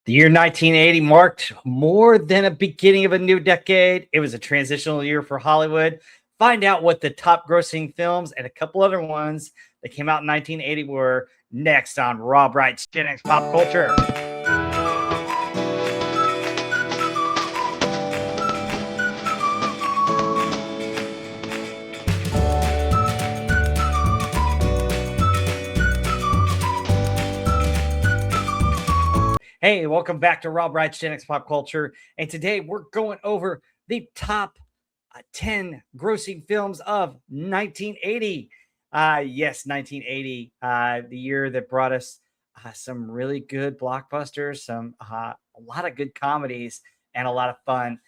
The year 1980 marked more than a beginning of a new decade. It was a transitional year for Hollywood. Find out what the top grossing films and a couple other ones that came out in 1980 were next on Rob Wright's Gen X Pop Culture. Hey, welcome back to Rob Wright's Gen X Pop Culture. And today we're going over the top 10 grossing films of 1980. Yes, 1980, the year that brought us some really good blockbusters, a lot of good comedies, and a lot of fun.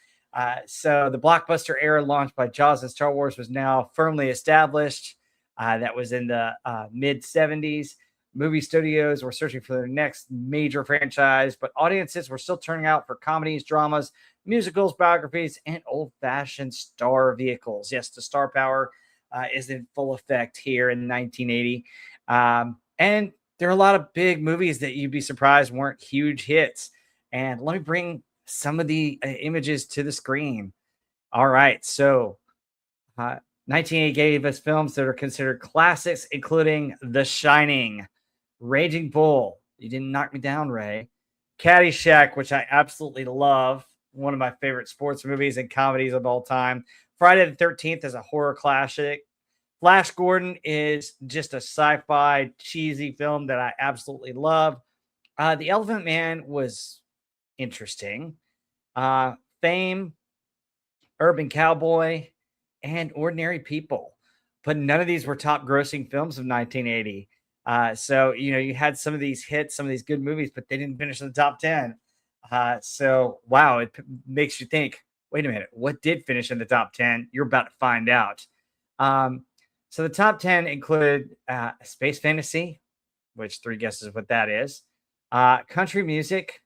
So the blockbuster era launched by Jaws and Star Wars was now firmly established. That was in the mid 70s. Movie studios were searching for their next major franchise, but audiences were still turning out for comedies, dramas, musicals, biographies, and old-fashioned star vehicles. Yes, the star power is in full effect here in 1980. And there are a lot of big movies that you'd be surprised weren't huge hits. And let me bring some of the images to the screen. All right, so 1980 gave us films that are considered classics, including The Shining, Raging Bull, You Didn't Knock Me Down, Ray, Caddyshack, which I absolutely love, one of my favorite sports movies and comedies of all time. Friday the 13th is a horror classic. Flash Gordon is just a sci-fi cheesy film that I absolutely love. The Elephant Man was interesting. Fame, Urban Cowboy, and Ordinary People. But none of these were top grossing films of 1980. So, you had some of these hits, some of these good movies, but they didn't finish in the top 10. So, wow, it makes you think, wait a minute, what did finish in the top 10? You're about to find out. So the top 10 included Space Fantasy, which 3 guesses what that is, country music,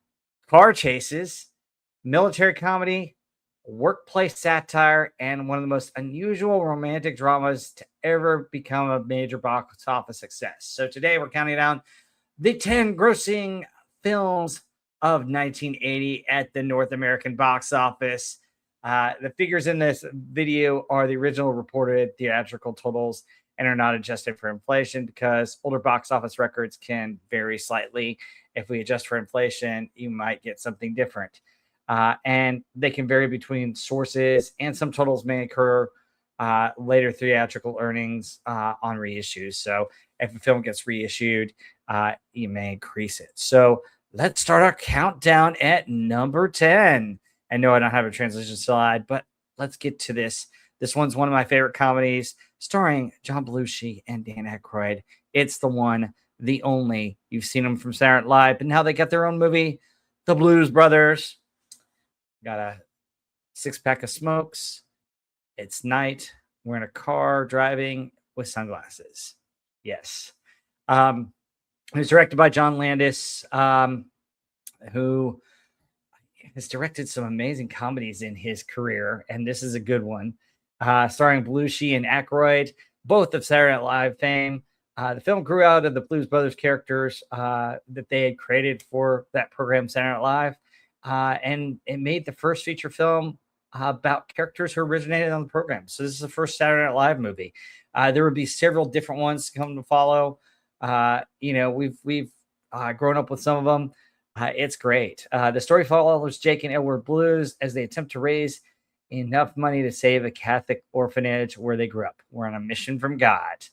car chases, military comedy, workplace satire, and one of the most unusual romantic dramas to ever become a major box office success. So today we're counting down the 10 grossing films of 1980 at the North American box office. The figures in this video are the original reported theatrical totals and are not adjusted for inflation because older box office records can vary slightly. If we adjust for inflation, you might get something different. And they can vary between sources, and some totals may occur later theatrical earnings on reissues. So if a film gets reissued, you may increase it. So let's start our countdown at number 10. I know I don't have a transition slide, but let's get to this. This one's one of my favorite comedies, starring John Belushi and Dan Aykroyd. It's the one, the only. You've seen them from Saturday Night Live, but now they got their own movie, The Blues Brothers. Got a 6-pack of smokes. It's night. We're in a car driving with sunglasses. Yes. It was directed by John Landis, who has directed some amazing comedies in his career, and this is a good one. Starring Belushi and Aykroyd, both of Saturday Night Live fame. The film grew out of the Blues Brothers characters that they had created for that program, Saturday Night Live. And it made the first feature film about characters who originated on the program. So this is the first Saturday Night Live movie. There would be several different ones to come to follow. We've grown up with some of them. It's great. The story follows Jake and Edward Blues as they attempt to raise enough money to save a Catholic orphanage where they grew up. We're on a mission from God.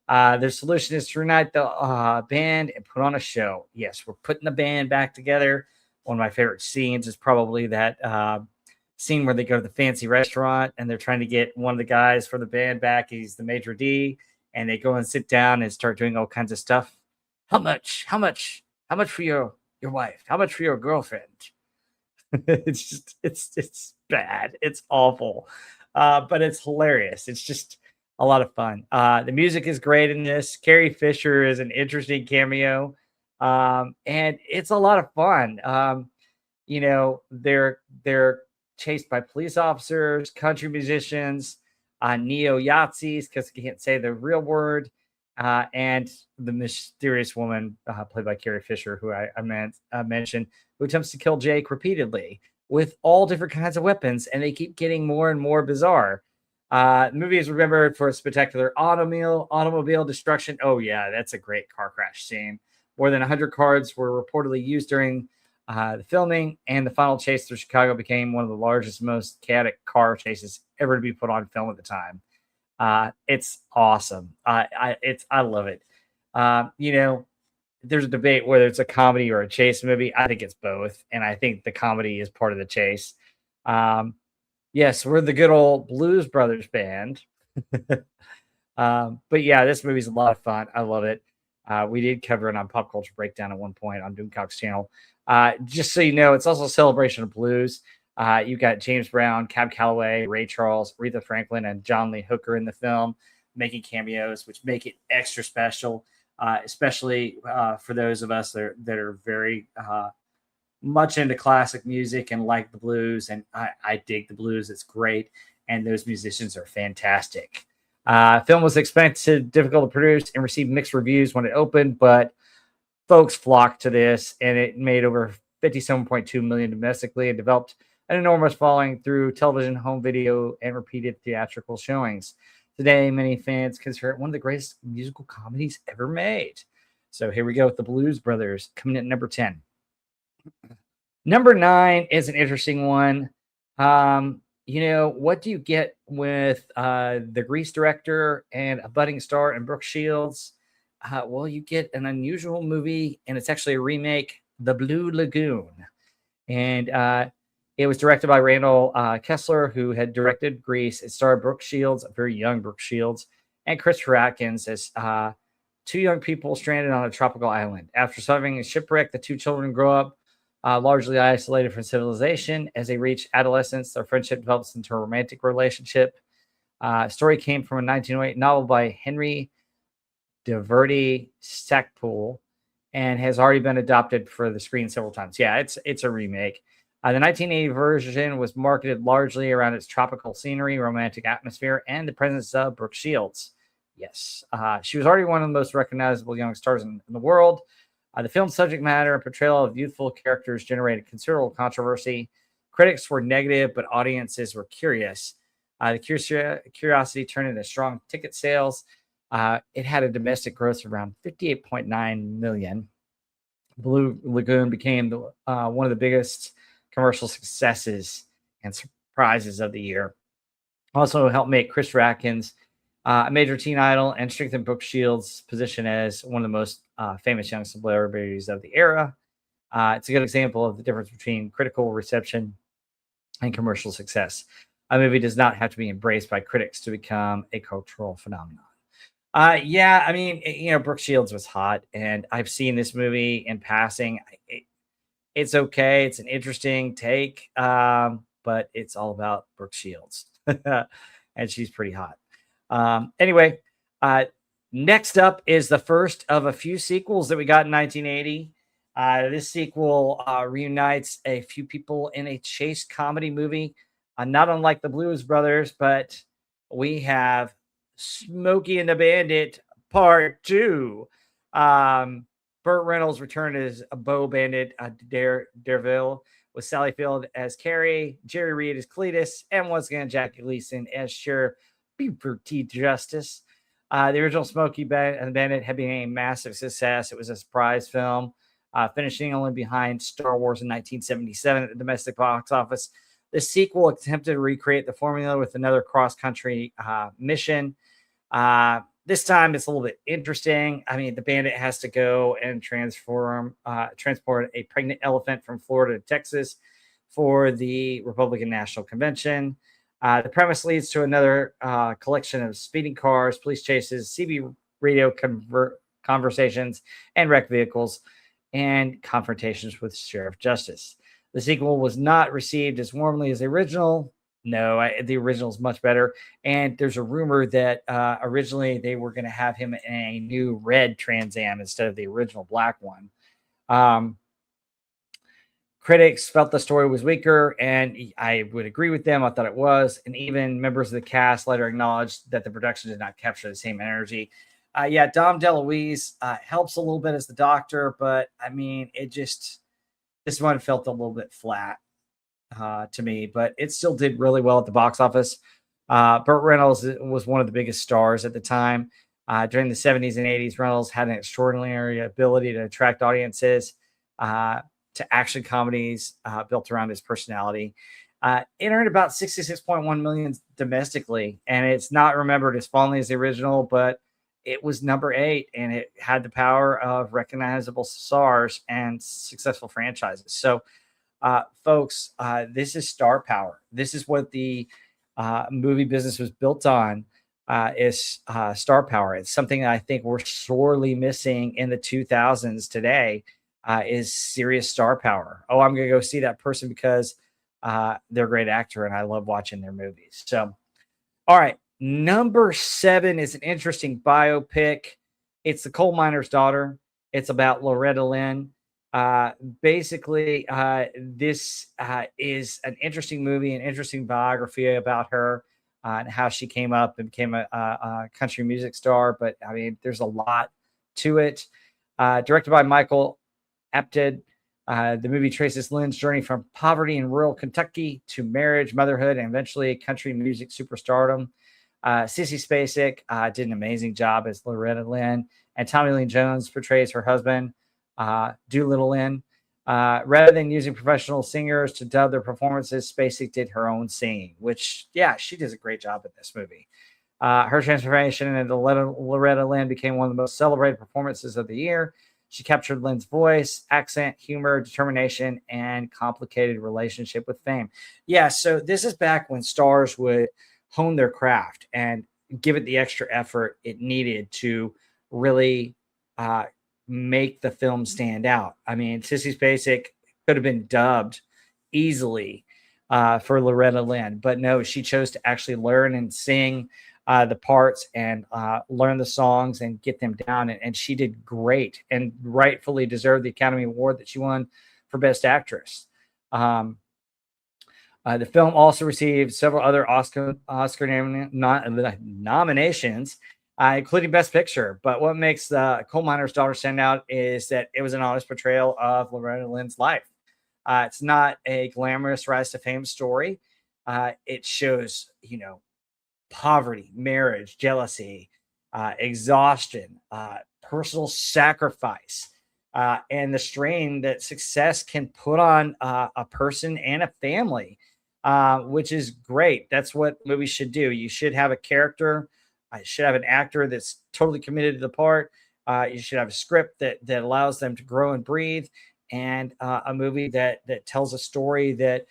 Their solution is to reunite the band and put on a show. Yes, we're putting the band back together. One of my favorite scenes is probably that scene where they go to the fancy restaurant and they're trying to get one of the guys for the band back. He's the maitre d', and they go and sit down and start doing all kinds of stuff. How much for your wife? How much for your girlfriend? it's bad. It's awful. But it's hilarious. It's just a lot of fun. The music is great in this. Carrie Fisher is an interesting cameo. And it's a lot of fun. They're chased by police officers, country musicians, neo-Yazis, because you can't say the real word. and the mysterious woman played by Carrie Fisher, who I mentioned, who attempts to kill Jake repeatedly with all different kinds of weapons, and they keep getting more and more bizarre. The movie is remembered for its spectacular automobile destruction. Oh yeah, that's a great car crash scene. More than 100 cars were reportedly used during the filming, and the final chase through Chicago became one of the largest, most chaotic car chases ever to be put on film at the time. It's awesome. I love it. You know, there's a debate whether it's a comedy or a chase movie. I think it's both, and I think the comedy is part of the chase. Um, yes, we're the good old Blues Brothers band. But yeah, this movie's a lot of fun. I love it. We did cover it on Pop Culture Breakdown at one point on Doomcock's channel. Just so you know, it's also a celebration of blues. You've got James Brown, Cab Calloway, Ray Charles, Aretha Franklin, and John Lee Hooker in the film, making cameos, which make it extra special, especially for those of us that are very much into classic music and like the blues. And I dig the blues. It's great. And those musicians are fantastic. Film was expensive, difficult to produce, and received mixed reviews when it opened, but folks flocked to this, and it made over 57.2 million domestically and developed an enormous following through television, home video, and repeated theatrical showings. Today, many fans consider it one of the greatest musical comedies ever made. So here we go with the Blues Brothers coming in at number 10. Number 9 is an interesting one. What do you get with the Grease director and a budding star and Brooke Shields? Well, you get an unusual movie, and it's actually a remake, The Blue Lagoon. And it was directed by Randall Kessler, who had directed Grease. It starred Brooke Shields, a very young Brooke Shields, and Christopher Atkins as two young people stranded on a tropical island. After surviving a shipwreck, the two children grow up largely isolated from civilization. As they reach adolescence, their friendship develops into a romantic relationship. Story came from a 1908 novel by Henry DeVerde Stackpole and has already been adopted for the screen several times. Yeah, it's a remake. The 1980 version was marketed largely around its tropical scenery, romantic atmosphere, and the presence of Brooke Shields. Yes, she was already one of the most recognizable young stars in the world. The film's subject matter and portrayal of youthful characters generated considerable controversy. Critics were negative, but audiences were curious. The curiosity turned into strong ticket sales. It had a domestic gross of around 58.9 million. Blue Lagoon became one of the biggest commercial successes and surprises of the year. Also helped make Christopher Atkins a major teen idol and strengthen Brooke Shields' position as one of the most famous young celebrities of the era. It's a good example of the difference between critical reception and commercial success. A movie does not have to be embraced by critics to become a cultural phenomenon. Yeah, I mean, Brooke Shields was hot, and I've seen this movie in passing. It's okay. It's an interesting take, but it's all about Brooke Shields, and she's pretty hot. Anyway, next up is the first of a few sequels that we got in 1980. This sequel reunites a few people in a chase comedy movie, not unlike the Blues Brothers, but we have Smokey and the Bandit Part 2. Burt Reynolds returned as a Bo Bandit, Dareville, with Sally Field as Carrie, Jerry Reed as Cletus, and once again Jackie Gleason as Sheriff Buford T. Justice. The original Smokey and the Bandit had been a massive success. It was a surprise film, finishing only behind Star Wars in 1977 at the domestic box office. The sequel attempted to recreate the formula with another cross-country mission. This time it's a little bit interesting. I mean, the bandit has to go and transport a pregnant elephant from Florida to Texas for the Republican National Convention. The premise leads to another collection of speeding cars, police chases, CB radio conversations, and wrecked vehicles, and confrontations with Sheriff Justice. The sequel was not received as warmly as the original. No, the original is much better. And there's a rumor that originally they were going to have him in a new red Trans Am instead of the original black one. Critics felt the story was weaker, and I would agree with them. I thought it was. And even members of the cast later acknowledged that the production did not capture the same energy. Yeah, Dom DeLuise helps a little bit as the doctor, but I mean, this one felt a little bit flat to me, but it still did really well at the box office. Burt Reynolds was one of the biggest stars at the time. During the 70s and 80s, Reynolds had an extraordinary ability to attract audiences to action comedies built around his personality. It earned about 66.1 million domestically, and it's not remembered as fondly as the original, but it was number 8, and it had the power of recognizable stars and successful franchises. So, folks, this is star power. This is what the movie business was built on. Is star power. It's something that I think we're sorely missing in the 2000s today. Is serious star power. Oh, I'm going to go see that person because they're a great actor and I love watching their movies. So, all right, number 7 is an interesting biopic. It's The Coal Miner's Daughter. It's about Loretta Lynn. Basically, this is an interesting movie, an interesting biography about her and how she came up and became a country music star. But I mean, there's a lot to it. Directed by Michael Apted. The movie traces Lynn's journey from poverty in rural Kentucky to marriage, motherhood, and eventually country music superstardom. Sissy Spacek did an amazing job as Loretta Lynn, and Tommy Lee Jones portrays her husband, Doolittle Lynn. Rather than using professional singers to dub their performances, Spacek did her own singing, which, yeah, she does a great job in this movie. Her transformation into Loretta Lynn became one of the most celebrated performances of the year. She captured Lynn's voice, accent, humor, determination, and complicated relationship with fame. Yeah, so this is back when stars would hone their craft and give it the extra effort it needed to really make the film stand out. I mean, Sissy Spacek could have been dubbed easily for Loretta Lynn, but no, she chose to actually learn and sing the parts and learn the songs and get them down. And she did great and rightfully deserved the Academy Award that she won for Best Actress. The film also received several other Oscar nominations, including Best Picture. But what makes The Coal Miner's Daughter stand out is that it was an honest portrayal of Loretta Lynn's life. It's not a glamorous rise to fame story. It shows, poverty, marriage, jealousy, exhaustion, personal sacrifice, and the strain that success can put on a person and a family, which is great. That's what movies should do. You should have a character. You should have an actor that's totally committed to the part. You should have a script that allows them to grow and breathe, and a movie that tells a story that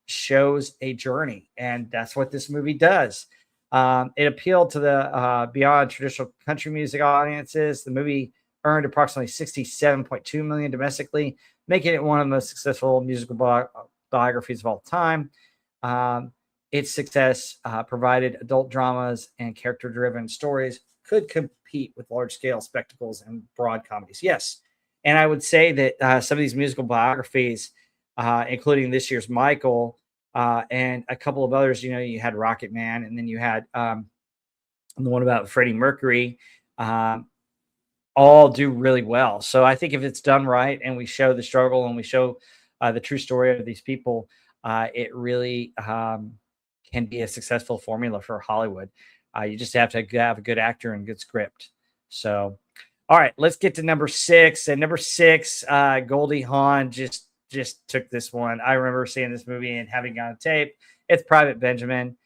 shows a journey, and that's what this movie does. It appealed to the beyond traditional country music audiences. The movie earned approximately 67.2 million domestically, making it one of the most successful musical biographies of all time. Its success provided adult dramas and character-driven stories could compete with large-scale spectacles and broad comedies. Yes, and I would say that some of these musical biographies, including this year's Michael, and a couple of others, you had Rocket Man, and then you had the one about Freddie Mercury, all do really well. So I think if it's done right and we show the struggle and we show the true story of these people, it really can be a successful formula for Hollywood. You just have to have a good actor and good script. So, all right, let's get to number 6. And number 6, Goldie Hawn just took this one. I remember seeing this movie and having it on tape. It's Private Benjamin.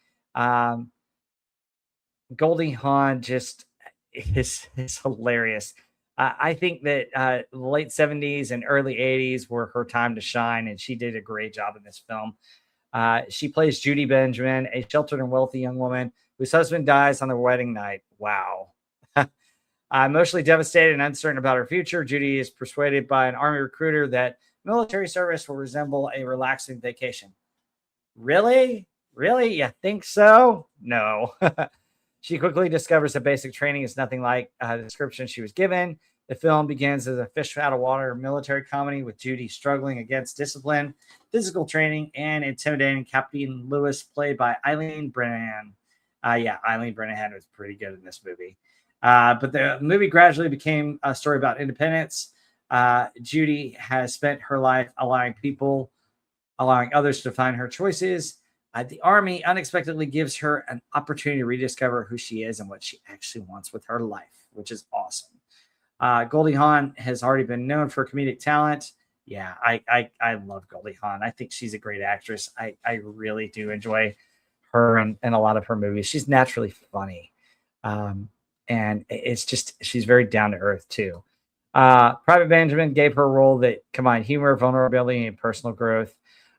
Goldie Hawn just is hilarious. I think that the late 70s and early 80s were her time to shine, and she did a great job in this film. She plays Judy Benjamin, a sheltered and wealthy young woman whose husband dies on their wedding night. Wow. Emotionally devastated and uncertain about her future, Judy is persuaded by an army recruiter that military service will resemble a relaxing vacation. Really? Really? You think so? No. She quickly discovers that basic training is nothing like the description she was given. The film begins as a fish out of water military comedy with Judy struggling against discipline, physical training, and intimidating Captain Lewis, played by Eileen Brennan. Eileen Brennan was pretty good in this movie. But the movie gradually became a story about independence. Judy has spent her life allowing others to define her choices. The army unexpectedly gives her an opportunity to rediscover who she is and what she actually wants with her life, which is awesome. Goldie Hawn has already been known for comedic talent. Yeah, I love Goldie Hawn. I think she's a great actress. I really do enjoy her and a lot of her movies. She's naturally funny. And it's just, she's very down to earth too. Private Benjamin gave her a role that combined humor, vulnerability, and personal growth.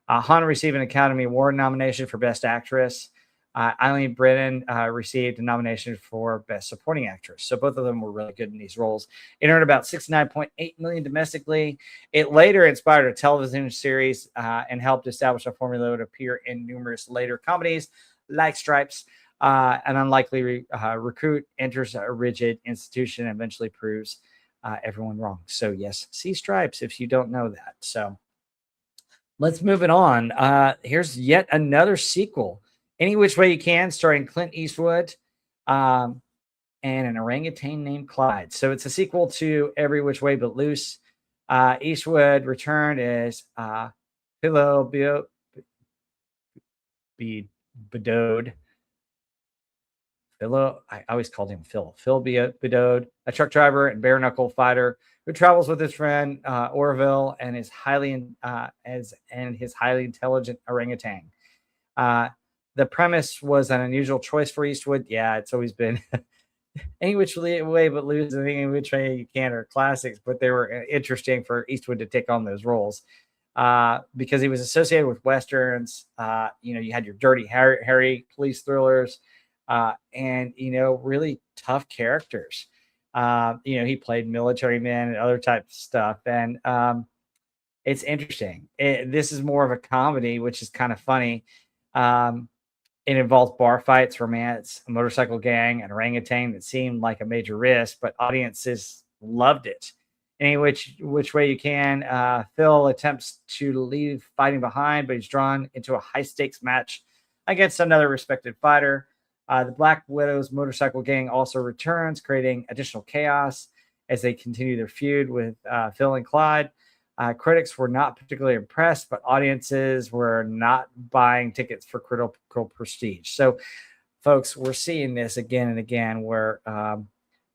Hawn received an Academy Award nomination for Best Actress. Eileen Brennan received a nomination for Best Supporting Actress. So both of them were really good in these roles. It earned about $69.8 million domestically. It later inspired a television series and helped establish a formula that would appear in numerous later comedies like Stripes. An unlikely recruit enters a rigid institution and eventually proves everyone wrong. So yes, see Stripes if you don't know that. So let's move it on. Here's yet another sequel. Any Which Way You Can, starring Clint Eastwood and an orangutan named Clyde. So it's a sequel to Every Which Way But Loose. Eastwood returned as Philo Bedode. I always called him Phil. Phil Bedode, a truck driver and bare knuckle fighter who travels with his friend Orville and his highly intelligent orangutan. The premise was an unusual choice for Eastwood. Yeah, it's always been Any Which Way But Loose and Any Which Way You Can are classics, but they were interesting for Eastwood to take on those roles because he was associated with Westerns. You had your Dirty Harry police thrillers and, really tough characters. He played military men and other types of stuff. And it's interesting. This is more of a comedy, which is kind of funny. It involves bar fights, romance, a motorcycle gang, and orangutan that seemed like a major risk, but audiences loved it. Any which way you can, Phil attempts to leave fighting behind, but he's drawn into a high stakes match against another respected fighter. The Black Widow's motorcycle gang also returns, creating additional chaos as they continue their feud with Phil and Clyde. Critics were not particularly impressed, but audiences were not buying tickets for critical prestige. So, folks, we're seeing this again and again where,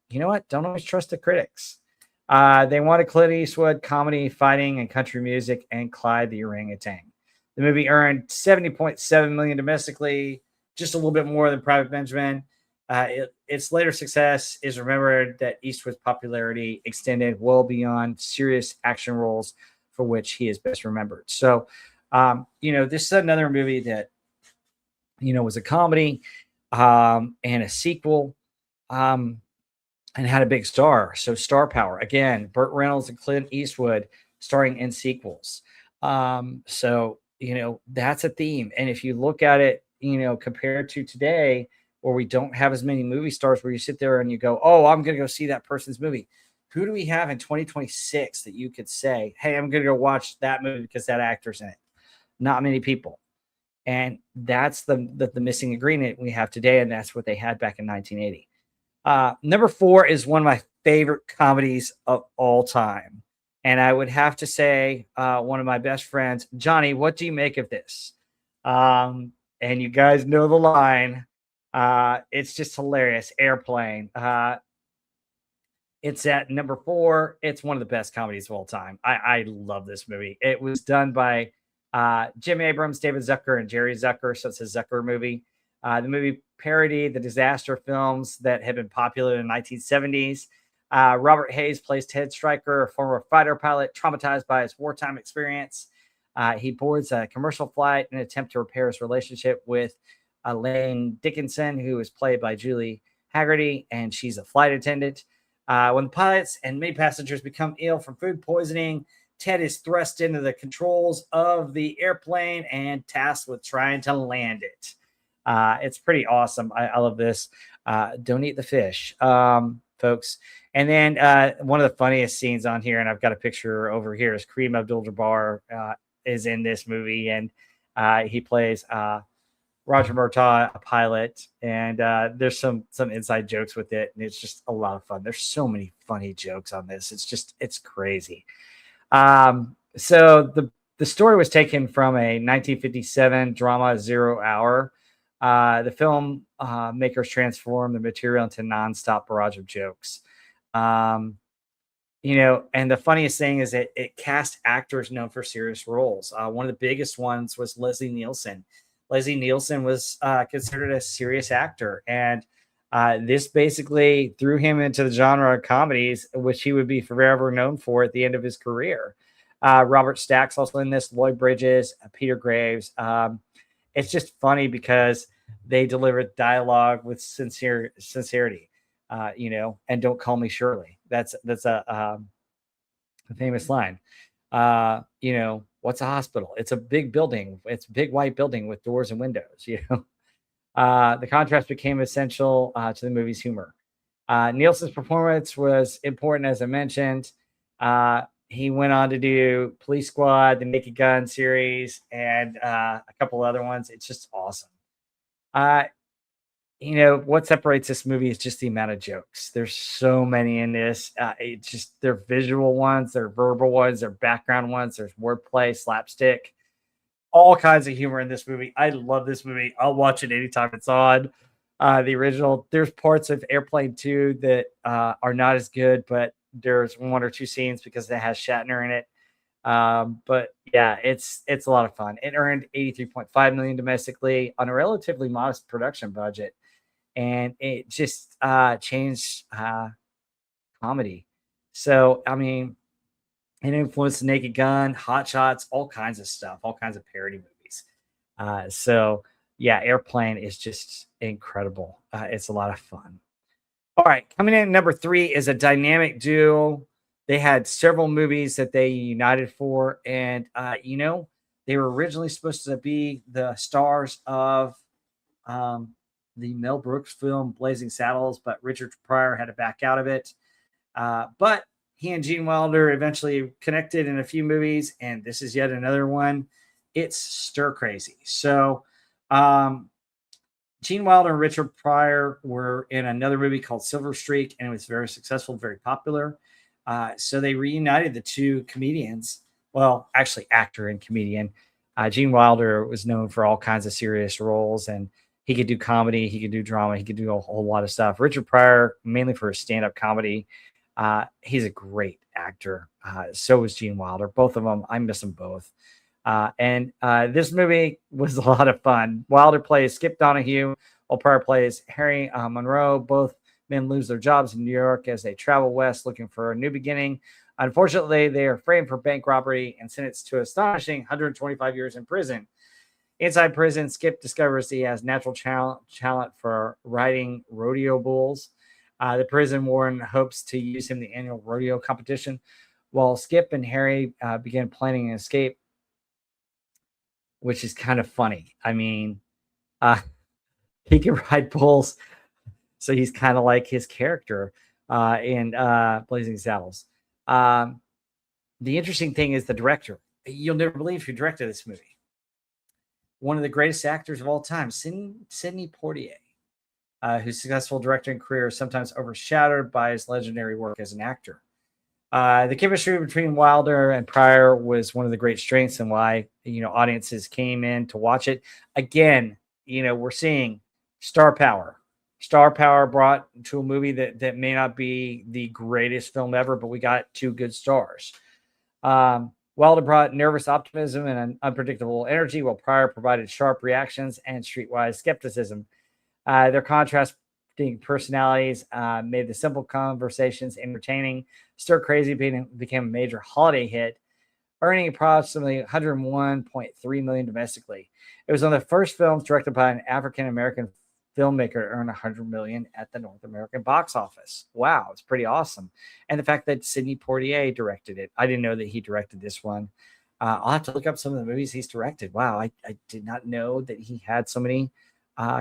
you know what? Don't always trust the critics. They wanted Clint Eastwood, comedy, fighting, and country music, and Clyde the orangutan. The movie earned $70.7 million domestically, just a little bit more than Private Benjamin. Its later success is remembered that Eastwood's popularity extended well beyond serious action roles for which he is best remembered. So, this is another movie that, was a comedy and a sequel and had a big star. So star power. Again, Burt Reynolds and Clint Eastwood starring in sequels. So, that's a theme. And if you look at it, compared to today, where we don't have as many movie stars where you sit there and you go, oh, I'm going to go see that person's movie. Who do we have in 2026 that you could say, hey, I'm going to go watch that movie because that actor's in it? Not many people. And that's the missing ingredient we have today. And that's what they had back in 1980. Number 4 is one of my favorite comedies of all time. And I would have to say one of my best friends, Johnny, what do you make of this? And you guys know the line. It's just hilarious. Airplane. It's at number 4. It's one of the best comedies of all time. I love this movie. It was done by Jim Abrams, David Zucker, and Jerry Zucker. So it's a Zucker movie. The movie parodied the disaster films that had been popular in the 1970s. Robert Hayes plays Ted Stryker, a former fighter pilot traumatized by his wartime experience. He boards a commercial flight in an attempt to repair his relationship with Elaine Dickinson, who is played by Julie Haggerty, and she's a flight attendant. When the pilots and many passengers become ill from food poisoning, Ted is thrust into the controls of the airplane and tasked with trying to land it. It's pretty awesome. I love this. Don't eat the fish, folks. And then one of the funniest scenes on here, and I've got a picture over here, is Kareem Abdul-Jabbar is in this movie, and he plays Roger Murtaugh, a pilot, and there's some inside jokes with it, and it's just a lot of fun. There's so many funny jokes on this. It's crazy. So the story was taken from a 1957 drama Zero Hour. The film makers transformed the material into nonstop barrage of jokes. Um, and the funniest thing is it cast actors known for serious roles. One of the biggest ones was Leslie Nielsen. Leslie Nielsen was considered a serious actor, and this basically threw him into the genre of comedies, which he would be forever known for at the end of his career. Robert Stack's also in this, Lloyd Bridges, Peter Graves. It's just funny because they delivered dialogue with sincerity, and don't call me Shirley. That's a famous line. What's a hospital? It's a big building. It's a big white building with doors and windows. The contrast became essential to the movie's humor. Nielsen's performance was important, as I mentioned. He went on to do Police Squad, the Naked Gun series, and a couple other ones. It's just awesome. What separates this movie is just the amount of jokes. There's so many in this. It's just their visual ones, their verbal ones, their background ones. There's wordplay, slapstick, all kinds of humor in this movie. I love this movie. I'll watch it anytime it's on. The original, there's parts of Airplane 2 that are not as good, but there's one or two scenes because it has Shatner in it. But yeah, it's a lot of fun. It earned $83.5 million domestically on a relatively modest production budget, and it just changed comedy. So I mean, it influenced Naked Gun, Hot Shots, all kinds of stuff, all kinds of parody movies. So yeah, Airplane is just incredible. It's a lot of fun. All right, coming in at number 3 is a dynamic duo. They had several movies that they united for, and they were originally supposed to be the stars of the Mel Brooks film Blazing Saddles, but Richard Pryor had to back out of it. But he and Gene Wilder eventually connected in a few movies, and this is yet another one. It's stir crazy. So Gene Wilder and Richard Pryor were in another movie called Silver Streak, and it was very successful, very popular. So they reunited the two comedians. Well, actually, actor and comedian. Gene Wilder was known for all kinds of serious roles, and he could do comedy, he could do drama, he could do a whole lot of stuff. Richard Pryor, mainly for his stand-up comedy. He's a great actor. So was Gene Wilder. Both of them, I miss them both. And this movie was a lot of fun. Wilder plays Skip Donahue, while Pryor plays Harry Monroe. Both men lose their jobs in New York as they travel west looking for a new beginning. Unfortunately, they are framed for bank robbery and sentenced to astonishing 125 years in prison. Inside prison, Skip discovers he has natural talent for riding rodeo bulls. The prison warden hopes to use him in the annual rodeo competition, while Skip and Harry begin planning an escape, which is kind of funny. I mean, he can ride bulls, so he's kind of like his character in Blazing Saddles. The interesting thing is the director. You'll never believe who directed this movie. One of the greatest actors of all time, Sidney Poitier, whose successful directing career is sometimes overshadowed by his legendary work as an actor. The chemistry between Wilder and Pryor was one of the great strengths and why audiences came in to watch it. Again, we're seeing star power. Star power brought to a movie that may not be the greatest film ever, but we got two good stars. Wilder brought nervous optimism and an unpredictable energy, while Pryor provided sharp reactions and streetwise skepticism. Their contrasting personalities made the simple conversations entertaining. Stir Crazy became a major holiday hit, earning approximately $101.3 million domestically. It was one of the first films directed by an African-American filmmaker to earn $100 million at the North American box office. Wow, it's pretty awesome. And the fact that Sidney Poitier directed it. I didn't know that he directed this one. I'll have to look up some of the movies he's directed. Wow, I did not know that he had so many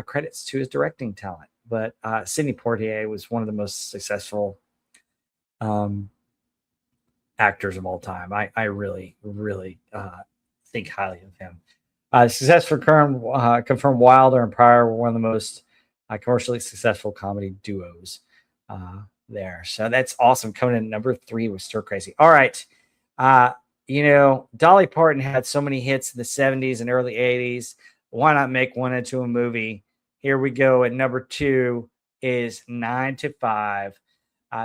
credits to his directing talent. But Sidney Poitier was one of the most successful actors of all time. I really, really think highly of him. Success for confirmed Wilder and Pryor were one of the most commercially successful comedy duos there. So that's awesome. Coming in number 3 was Stir Crazy. All right. Uh, Dolly Parton had so many hits in the 70s and early 80s. Why not make one into a movie? Here we go. At number 2 is 9 to 5,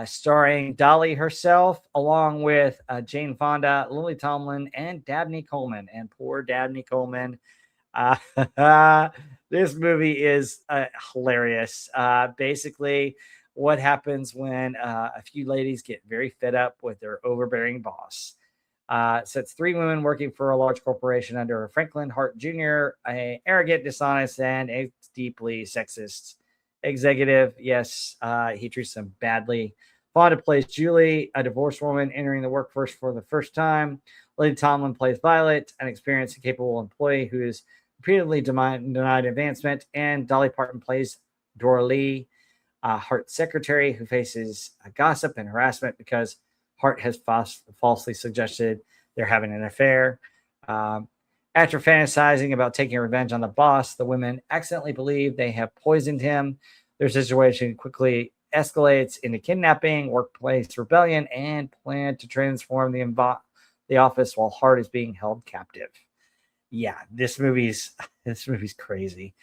starring Dolly herself, along with Jane Fonda, Lily Tomlin, and Dabney Coleman. And poor Dabney Coleman. This movie is hilarious. Basically, what happens when a few ladies get very fed up with their overbearing boss. So it's 3 women working for a large corporation under Franklin Hart Jr., a arrogant, dishonest, and a deeply sexist executive. Yes, he treats them badly. Fonda plays Julie, a divorced woman entering the workforce for the first time. Lily Tomlin plays Violet, an experienced and capable employee who is repeatedly denied advancement. And Dolly Parton plays Dora Lee, Hart's secretary, who faces gossip and harassment because Hart has falsely suggested they're having an affair. After fantasizing about taking revenge on the boss, the women accidentally believe they have poisoned him. Their situation quickly escalates into kidnapping, workplace rebellion, and plan to transform the office while Hart is being held captive. Yeah, this movie's crazy.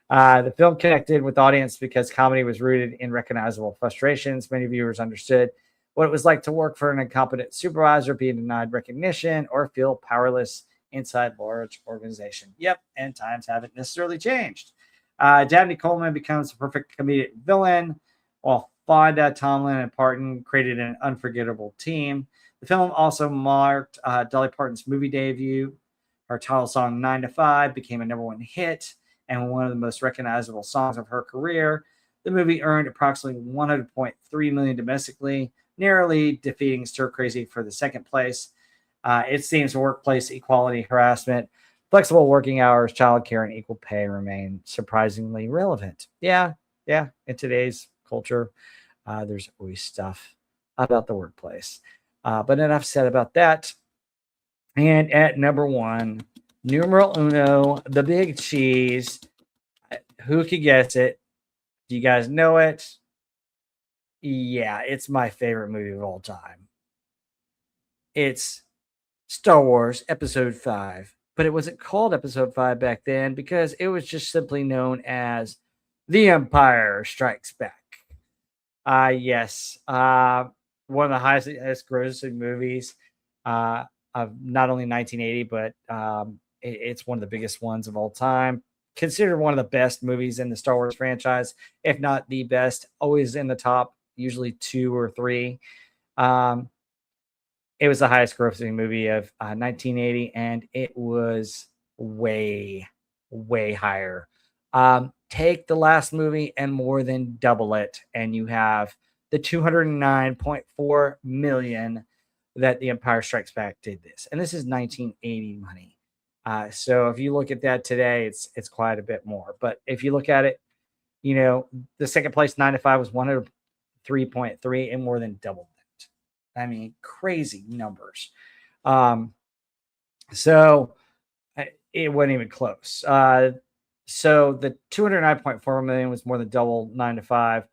The film connected with the audience because comedy was rooted in recognizable frustrations. Many viewers understood what it was like to work for an incompetent supervisor, being denied recognition, or feel powerless inside large organization. Yep, and times haven't necessarily changed. Dabney Coleman becomes a perfect comedic villain, while Fonda, Tomlin, and Parton created an unforgettable team. The film also marked Dolly Parton's movie debut. Her title song, 9 to 5, became a #1 hit and one of the most recognizable songs of her career. The movie earned approximately $100.3 million domestically, narrowly defeating Stir Crazy for the second place. Its themes of workplace equality, harassment, flexible working hours, childcare, and equal pay remain surprisingly relevant. Yeah, in today's culture, there's always stuff about the workplace. But enough said about that. And at number 1, numero uno, The Big Cheese. Who could guess it? Do you guys know it? Yeah, it's my favorite movie of all time. It's Star Wars Episode 5, but it wasn't called Episode 5 back then because it was just simply known as The Empire Strikes Back. Yes, one of the highest grossing movies of not only 1980, but it's one of the biggest ones of all time. Considered one of the best movies in the Star Wars franchise, if not the best, always in the top, usually 2 or 3. It was the highest grossing movie of 1980, and it was way, way higher. Take the last movie and more than double it, and you have the 209.4 million that The Empire Strikes Back did this. And this is 1980 money. So if you look at that today, it's quite a bit more. But if you look at it, the second place 9 to 5 was 103.3 and more than doubled that. I mean, crazy numbers. So it wasn't even close. So the 209.4 million was more than double 9 to 5.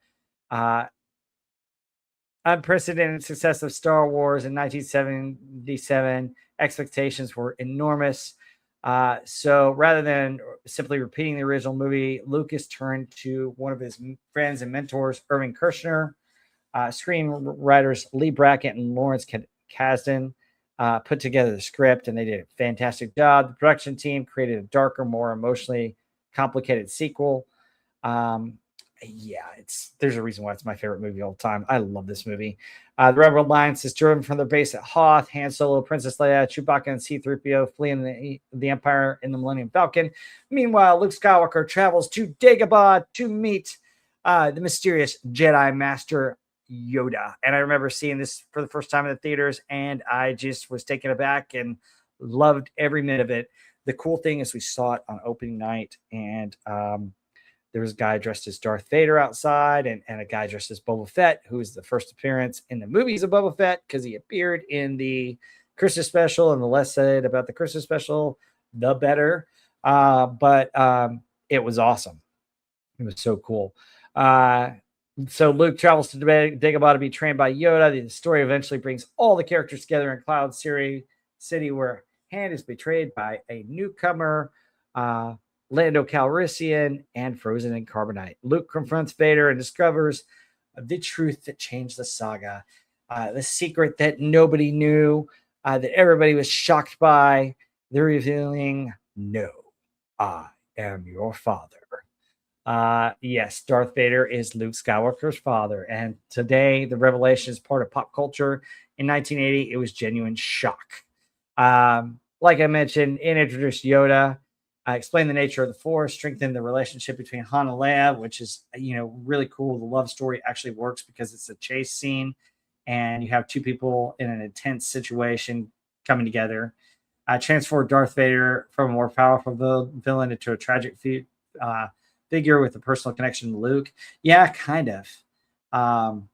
Unprecedented success of Star Wars in 1977. Expectations were enormous. So rather than simply repeating the original movie, Lucas turned to one of his friends and mentors, Irving Kershner. Screenwriters Lee Brackett and Lawrence Kasdan put together the script, and they did a fantastic job. The production team created a darker, more emotionally complicated sequel. There's a reason why it's my favorite movie of all time. I love this movie. The Rebel Alliance is driven from their base at Hoth. Han Solo, Princess Leia, Chewbacca, and C-3PO fleeing the Empire in the Millennium Falcon. Meanwhile, Luke Skywalker travels to Dagobah to meet the mysterious Jedi Master Yoda. And I remember seeing this for the first time in the theaters, and I just was taken aback and loved every minute of it. The cool thing is we saw it on opening night, and there was a guy dressed as Darth Vader outside and a guy dressed as Boba Fett, who is the first appearance in the movies of Boba Fett because he appeared in the Christmas special, and the less said about the Christmas special, the better. But it was awesome. It was so cool. Uh, so Luke travels to Dagobah to be trained by Yoda. The story eventually brings all the characters together in Cloud City, where Han is betrayed by a newcomer, uh, Lando Calrissian, and frozen in carbonite. Luke confronts Vader and discovers the truth that changed the saga, the secret that nobody knew, that everybody was shocked by, the revealing, no, I am your father. Yes, Darth Vader is Luke Skywalker's father. And today, the revelation is part of pop culture. In 1980, it was genuine shock. Like I mentioned, it introduced Yoda, explained the nature of the Force, strengthened the relationship between Han and Leia, which is, really cool. The love story actually works because it's a chase scene and you have two people in an intense situation coming together. Transformed Darth Vader from a more powerful villain into a tragic figure with a personal connection to Luke. Yeah, kind of. Um,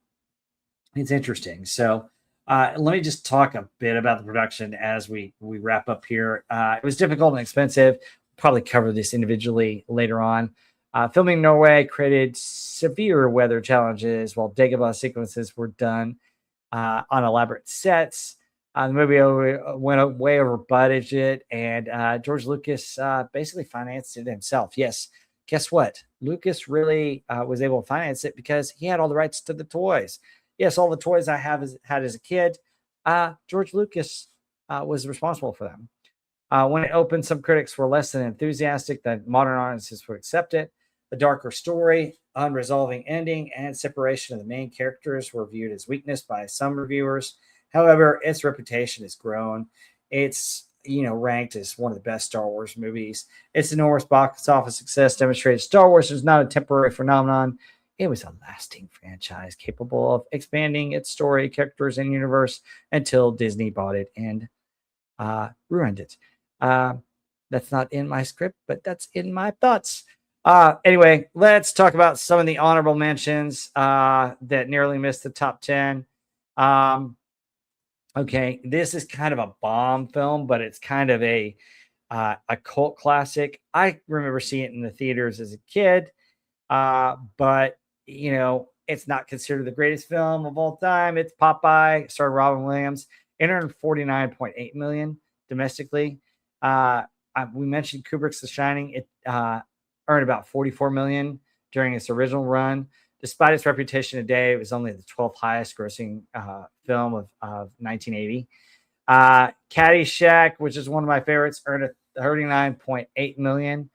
it's interesting. So let me just talk a bit about the production as we wrap up here. It was difficult and expensive. Probably cover this individually later on. Filming in Norway created severe weather challenges, while Dagobah sequences were done on elaborate sets. The movie went way over budget, and George Lucas basically financed it himself. Yes, guess what? Lucas really was able to finance it because he had all the rights to the toys. Yes, all the toys I had as a kid, George Lucas was responsible for them. When it opened, some critics were less than enthusiastic that modern audiences would accept it. The darker story, unresolving ending, and separation of the main characters were viewed as weakness by some reviewers. However, its reputation has grown. It's ranked as one of the best Star Wars movies. Its enormous box office success demonstrated Star Wars was not a temporary phenomenon. It was a lasting franchise capable of expanding its story, characters, and universe until Disney bought it and ruined it. That's not in my script, but that's in my thoughts. Anyway, let's talk about some of the honorable mentions that nearly missed the top 10. Okay, this is kind of a bomb film, but it's kind of a cult classic. I remember seeing it in the theaters as a kid, but it's not considered the greatest film of all time. It's Popeye, starring Robin Williams, 849.8 million domestically. We mentioned Kubrick's The Shining. It earned about 44 million during its original run. Despite its reputation today, it was only the 12th highest grossing film of 1980. Caddyshack, which is one of my favorites, earned 39.8 million.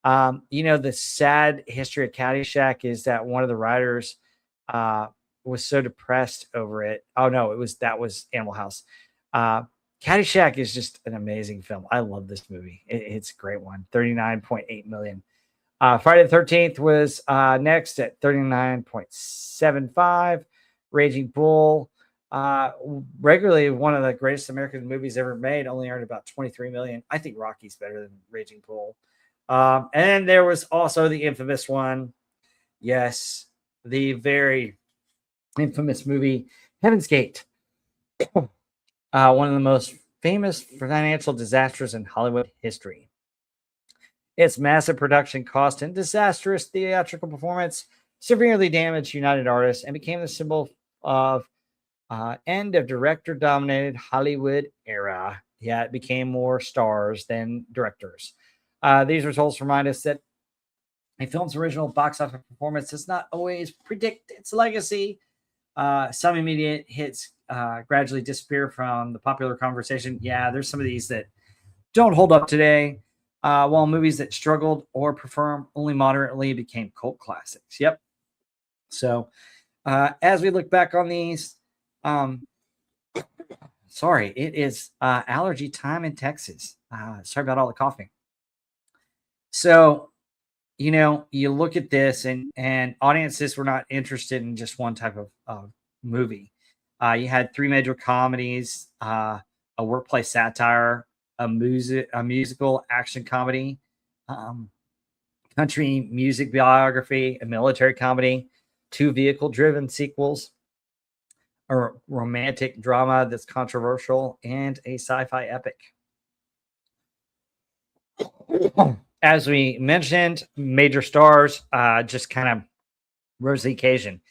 The sad history of Caddyshack is that one of the writers was so depressed over it. Oh no, that was Animal House. Caddyshack is just an amazing film. I love this movie. It's a great one. 39.8 million. Friday the 13th was next at 39.75. Raging Bull, regularly one of the greatest American movies ever made, only earned about 23 million. I think Rocky's better than Raging Bull. And there was also the infamous one. Yes, the very infamous movie, Heaven's Gate. One of the most famous financial disasters in Hollywood history. Its massive production cost and disastrous theatrical performance severely damaged United Artists and became the symbol of end of director-dominated Hollywood era. Yeah, it became more stars than directors. These results remind us that a film's original box office performance does not always predict its legacy. Some immediate hits gradually disappear from the popular conversation. Yeah, there's some of these that don't hold up today, while movies that struggled or performed only moderately became cult classics. Yep. So as we look back on these, sorry, it is allergy time in Texas. Sorry about all the coughing. So, you look at this and audiences were not interested in just one type of movie. You had three major comedies, a workplace satire, a musical action comedy, country music biography, a military comedy, two vehicle-driven sequels, a romantic drama that's controversial, and a sci-fi epic. as we mentioned, major stars just kind of rose the occasion.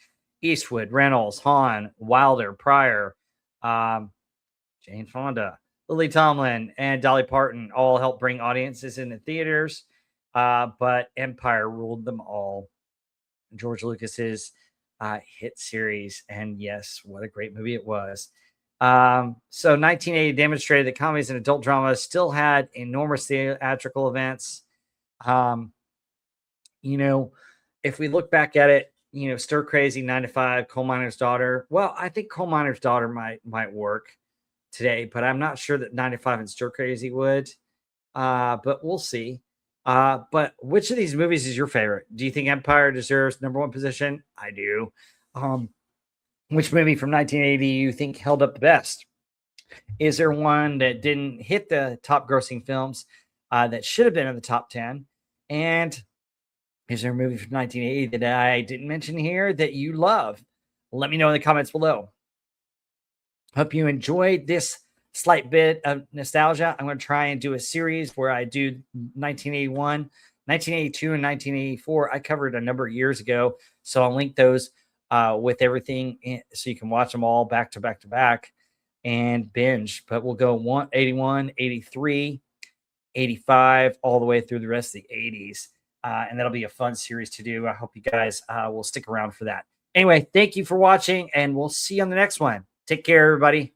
Eastwood, Reynolds, Hahn, Wilder, Pryor, um, Jane Fonda, Lily Tomlin, and Dolly Parton all helped bring audiences into theaters, but Empire ruled them all. George Lucas's hit series, and yes, what a great movie it was. So 1980 demonstrated that comedies and adult dramas still had enormous theatrical events. Um, you know, if we look back at it, Stir Crazy, 9 to 5, Coal Miner's Daughter. Well, I think Coal Miner's Daughter might work today, but I'm not sure that 9 to 5 and Stir Crazy would. But we'll see. But which of these movies is your favorite? Do you think Empire deserves number one position? I do. Um, which movie from 1980 you think held up the best? Is there one that didn't hit the top grossing films that should have been in the top 10? And is there a movie from 1980 that I didn't mention here that you love? Let me know in the comments below. Hope you enjoyed this slight bit of nostalgia. I'm going to try and do a series where I do 1981, 1982, and 1984. I covered a number of years ago, so I'll link those with everything so you can watch them all back to back to back and binge. But we'll go 81, 83, 85, all the way through the rest of the 80s. And that'll be a fun series to do. I hope you guys will stick around for that. Anyway, thank you for watching, and we'll see you on the next one. Take care, everybody.